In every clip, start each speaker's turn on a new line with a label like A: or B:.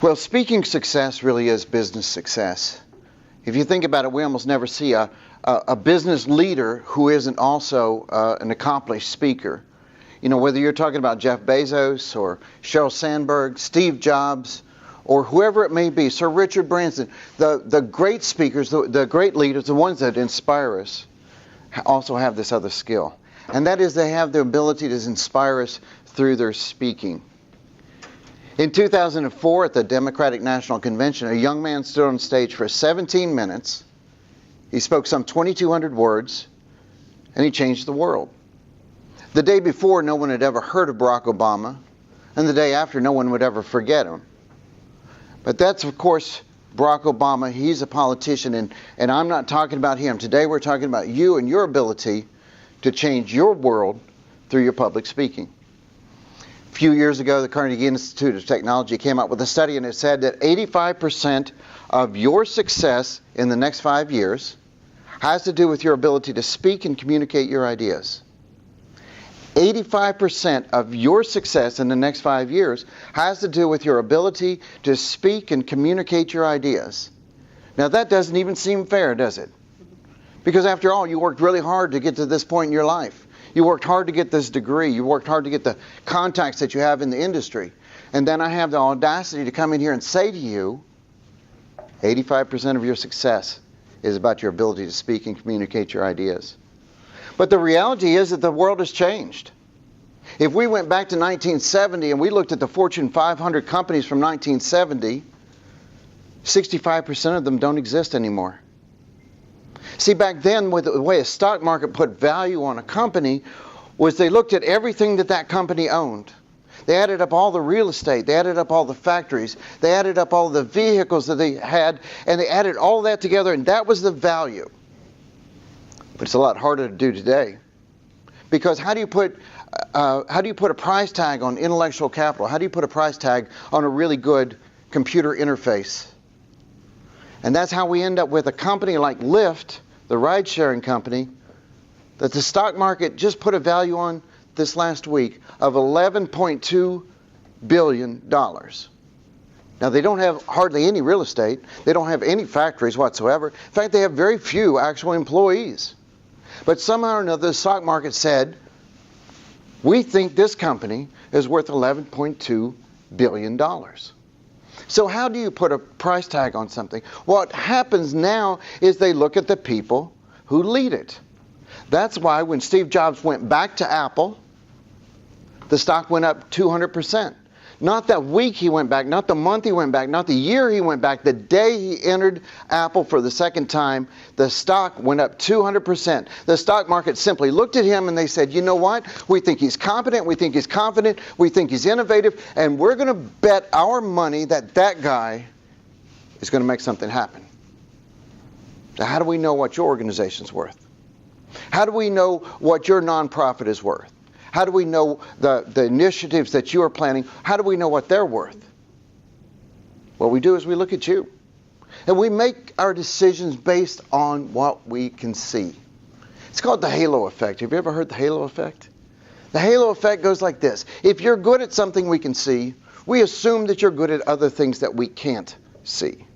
A: Well, speaking success really is business success. If you think about it, we almost never see a business leader who isn't also an accomplished speaker. You know, whether you're talking about Jeff Bezos or Sheryl Sandberg, Steve Jobs, or whoever it may be, Sir Richard Branson, the great speakers, the great leaders, the ones that inspire us, also have this other skill. And that is they have the ability to inspire us through their speaking. In 2004, at the Democratic National Convention, a young man stood on stage for 17 minutes. He spoke some 2,200 words, and he changed the world. The day before, no one had ever heard of Barack Obama, and the day after, no one would ever forget him. But that's, of course, Barack Obama. He's a politician, and I'm not talking about him. Today, we're talking about you and your ability to change your world through your public speaking. A few years ago, the Carnegie Institute of Technology came out with a study, and it said that 85% of your success in the next 5 years has to do with your ability to speak and communicate your ideas. 85% of your success in the next 5 years has to do with your ability to speak and communicate your ideas. Now, that doesn't even seem fair, does it? Because after all, you worked really hard to get to this point in your life. You worked hard to get this degree. You worked hard to get the contacts that you have in the industry. And then I have the audacity to come in here and say to you, 85% of your success is about your ability to speak and communicate your ideas. But the reality is that the world has changed. If we went back to 1970 and we looked at the Fortune 500 companies from 1970, 65% of them don't exist anymore. See, back then, with the way a stock market put value on a company was they looked at everything that that company owned. They added up all the real estate. They added up all the factories. They added up all the vehicles that they had, and they added all that together, and that was the value. But it's a lot harder to do today. Because how do you put a price tag on intellectual capital? How do you put a price tag on a really good computer interface? And that's how we end up with a company like Lyft, the ride-sharing company, that the stock market just put a value on this last week of $11.2 billion. Now, they don't have hardly any real estate. They don't have any factories whatsoever. In fact, they have very few actual employees. But somehow or another, the stock market said, we think this company is worth $11.2 billion. So how do you put a price tag on something? What happens now is they look at the people who lead it. That's why when Steve Jobs went back to Apple, the stock went up 200%. Not that week he went back, not the month he went back, not the year he went back. The day he entered Apple for the second time, the stock went up 200%. The stock market simply looked at him and they said, you know what? We think he's competent, we think he's confident, we think he's innovative, and we're going to bet our money that that guy is going to make something happen. So how do we know what your organization's worth? How do we know what your nonprofit is worth? How do we know the initiatives that you are planning? How do we know what they're worth? What we do is we look at you. And we make our decisions based on what we can see. It's called the halo effect. Have you ever heard the halo effect? The halo effect goes like this. If you're good at something we can see, we assume that you're good at other things that we can't see.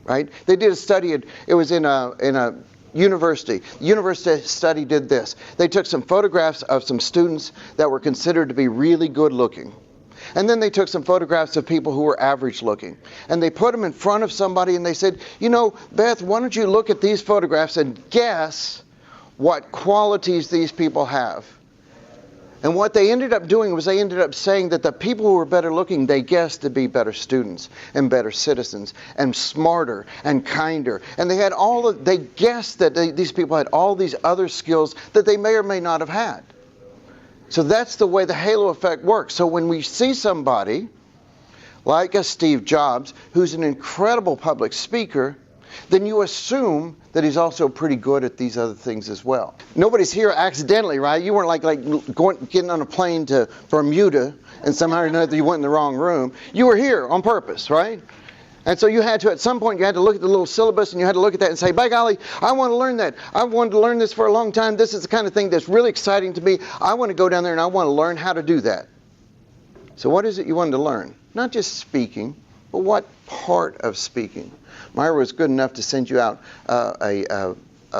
A: Right? They did a study, it was in a university. The university study did this. They took some photographs of some students that were considered to be really good looking. And then they took some photographs of people who were average looking. And they put them in front of somebody and they said, you know, Beth, why don't you look at these photographs and guess what qualities these people have? And what they ended up doing was they ended up saying that the people who were better looking, they guessed to be better students and better citizens and smarter and kinder. And they guessed that these people had all these other skills that they may or may not have had. So that's the way the halo effect works. So when we see somebody like a Steve Jobs, who's an incredible public speaker, then you assume that he's also pretty good at these other things as well. Nobody's here accidentally, right? You weren't like getting on a plane to Bermuda and somehow or another you went in the wrong room. You were here on purpose, right? And so you had to, at some point, you had to look at the little syllabus and you had to look at that and say, by golly, I want to learn that. I've wanted to learn this for a long time. This is the kind of thing that's really exciting to me. I want to go down there and I want to learn how to do that. So what is it you wanted to learn? Not just speaking. Well, what part of speaking? Myra was good enough to send you out a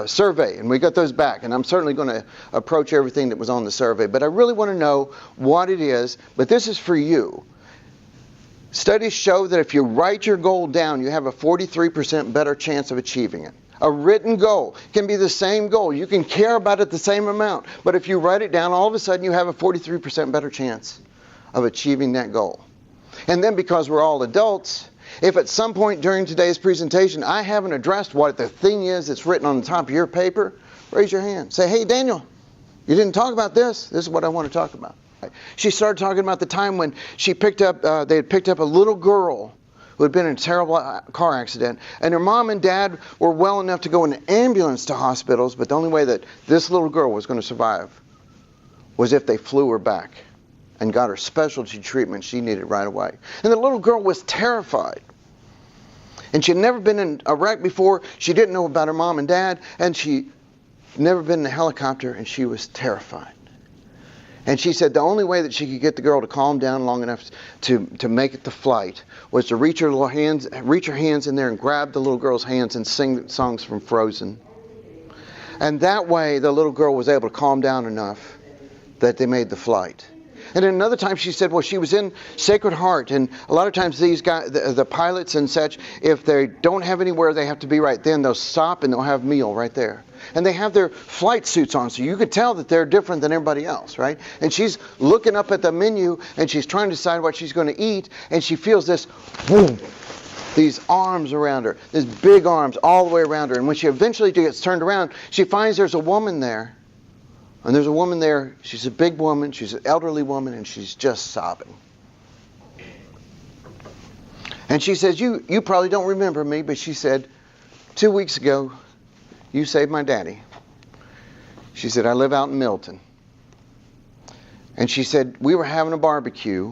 A: survey, and we got those back, and I'm certainly going to approach everything that was on the survey, but I really want to know what it is, but this is for you. Studies show that if you write your goal down, you have a 43% better chance of achieving it. A written goal can be the same goal. You can care about it the same amount, but if you write it down, all of a sudden you have a 43% better chance of achieving that goal. And then because we're all adults, if at some point during today's presentation I haven't addressed what the thing is that's written on the top of your paper, raise your hand. Say, hey, Daniel, you didn't talk about this. This is what I want to talk about. She started talking about the time when she picked up, they had picked up a little girl who had been in a terrible car accident, and her mom and dad were well enough to go in an ambulance to hospitals, but the only way that this little girl was going to survive was if they flew her back and got her specialty treatment she needed right away. And the little girl was terrified. And she had never been in a wreck before. She didn't know about her mom and dad, and she'd never been in a helicopter, and she was terrified. And she said the only way that she could get the girl to calm down long enough to make it to flight was to reach her hands in there and grab the little girl's hands and sing songs from Frozen. And that way the little girl was able to calm down enough that they made the flight. And then another time she said, well, she was in Sacred Heart, and a lot of times these guys, the pilots and such, if they don't have anywhere they have to be right then, they'll stop and they'll have a meal right there. And they have their flight suits on, so you could tell that they're different than everybody else, right? And she's looking up at the menu, and she's trying to decide what she's going to eat, and she feels this, boom, these arms around her, these big arms all the way around her. And when she eventually gets turned around, she finds there's a woman there. And there's a woman there, she's a big woman, she's an elderly woman, and she's just sobbing. And she says, you probably don't remember me, but she said, 2 weeks ago, you saved my daddy. She said, I live out in Milton. And she said, we were having a barbecue,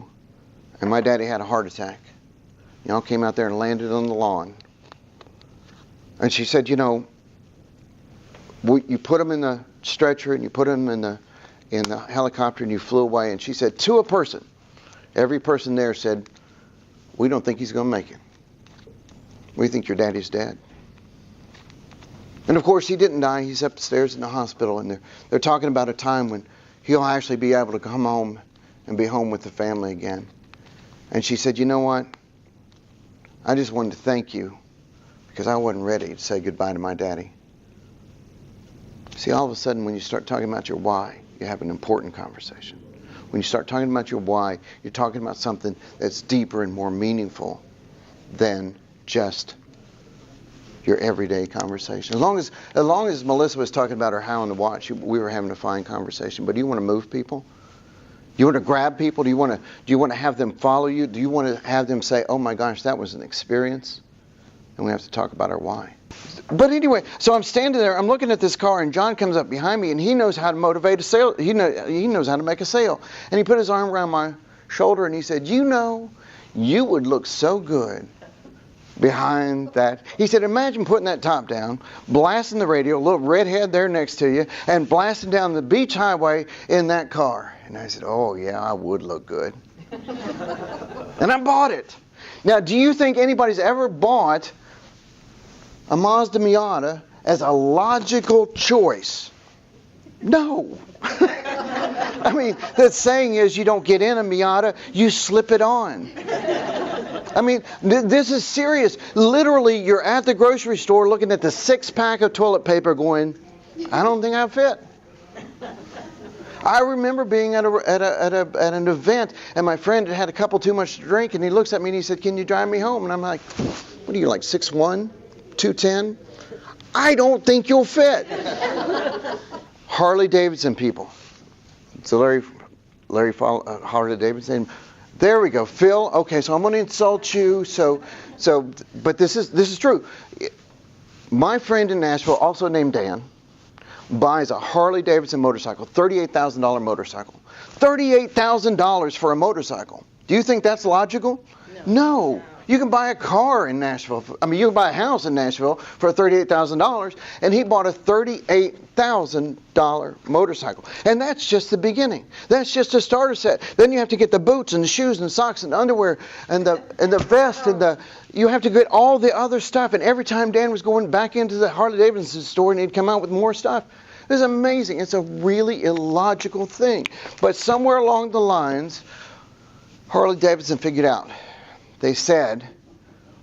A: and my daddy had a heart attack. Y'all came out there and landed on the lawn. And she said, you know, you put him in the stretcher and you put him in the helicopter and you flew away. And she said, to a person, every person there said, we don't think he's going to make it. We think your daddy's dead. And of course he didn't die. He's upstairs in the hospital, and they're talking about a time when he'll actually be able to come home and be home with the family again. And she said, you know what? I just wanted to thank you because I wasn't ready to say goodbye to my daddy. See, all of a sudden, when you start talking about your why, you have an important conversation. When you start talking about your why, you're talking about something that's deeper and more meaningful than just your everyday conversation. As long as Melissa was talking about her how and the what, we were having a fine conversation. But do you want to move people? Do you want to grab people? Do you want to have them follow you? Do you want to have them say, oh my gosh, that was an experience? And we have to talk about our why. But anyway, so I'm standing there, I'm looking at this car, and John comes up behind me, and he knows how to motivate a sale. He knows how to make a sale. And he put his arm around my shoulder, and he said, you know, you would look so good behind that. He said, imagine putting that top down, blasting the radio, a little redhead there next to you, and blasting down the beach highway in that car. And I said, oh yeah, I would look good. And I bought it. Now, do you think anybody's ever bought a Mazda Miata as a logical choice? No. I mean, the saying is you don't get in a Miata, you slip it on. I mean, this is serious. Literally, you're at the grocery store looking at the 6-pack of toilet paper going, I don't think I fit. I remember being at an event, and my friend had a couple too much to drink, and he looks at me and he said, can you drive me home? And I'm like, what are you, like 6'1", 210? I don't think you'll fit. Harley Davidson people. So Larry Harley Davidson. There we go, Phil. Okay, so I'm going to insult you. But this is true. My friend in Nashville, also named Dan, buys a Harley Davidson motorcycle, $38,000 motorcycle. $38,000 for a motorcycle. Do you think that's logical? No. You can buy a car in Nashville. You can buy a house in Nashville for $38,000, and he bought a $38,000 motorcycle. And that's just the beginning. That's just a starter set. Then you have to get the boots and the shoes and the socks and the underwear and the vest and you have to get all the other stuff. And every time Dan was going back into the Harley Davidson store, and he'd come out with more stuff. It was amazing. It's a really illogical thing. But somewhere along the lines, Harley Davidson figured out. They said,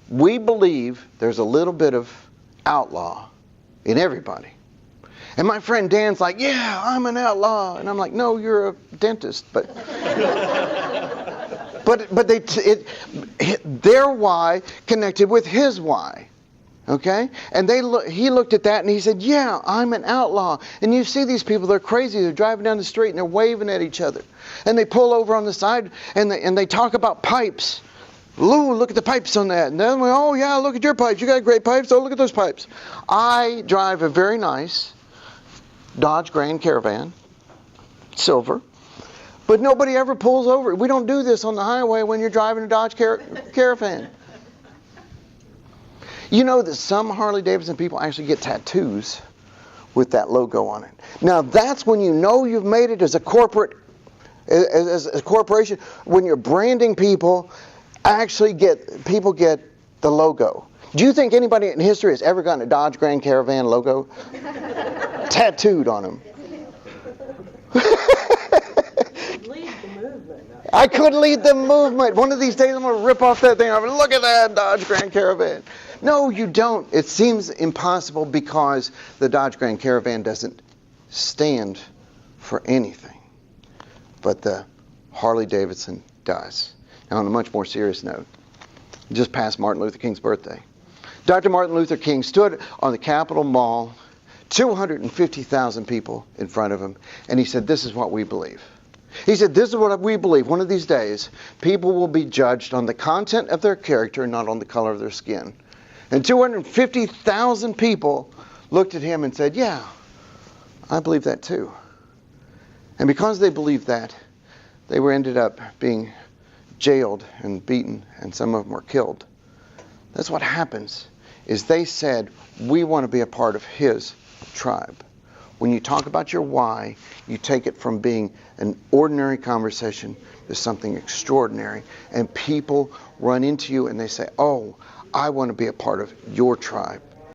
A: we believe there's a little bit of outlaw in everybody. And my friend Dan's like, yeah, I'm an outlaw. And I'm like, no, you're a dentist. But their why connected with his why. Okay? And he looked at that and he said, yeah, I'm an outlaw. And you see these people, they're crazy. They're driving down the street and they're waving at each other. And they pull over on the side and they talk about pipes. Ooh, look at the pipes on that. And then, oh yeah, look at your pipes. You got great pipes. Oh, look at those pipes. I drive a very nice Dodge Grand Caravan, silver. But nobody ever pulls over. We don't do this on the highway when you're driving a Dodge Caravan. You know that some Harley Davidson people actually get tattoos with that logo on it. Now that's when you know you've made it as a corporation. When you're branding people, actually get the logo. Do you think anybody in history has ever gotten a Dodge Grand Caravan logo tattooed on them? I could lead the movement. One of these days I'm going to rip off that thing. I'm going to look at that Dodge Grand Caravan. No, you don't. It seems impossible because the Dodge Grand Caravan doesn't stand for anything. But the Harley Davidson does. Now, on a much more serious note, just past Martin Luther King's birthday, Dr. Martin Luther King stood on the Capitol Mall, 250,000 people in front of him, and he said, this is what we believe. He said, this is what we believe. One of these days, people will be judged on the content of their character, not on the color of their skin. And 250,000 people looked at him and said, yeah, I believe that too. And because they believed that, they ended up being jailed and beaten, and some of them were killed. That's what happens, is they said, we want to be a part of his tribe. When you talk about your why, you take it from being an ordinary conversation to something extraordinary, and people run into you and they say, oh, I want to be a part of your tribe.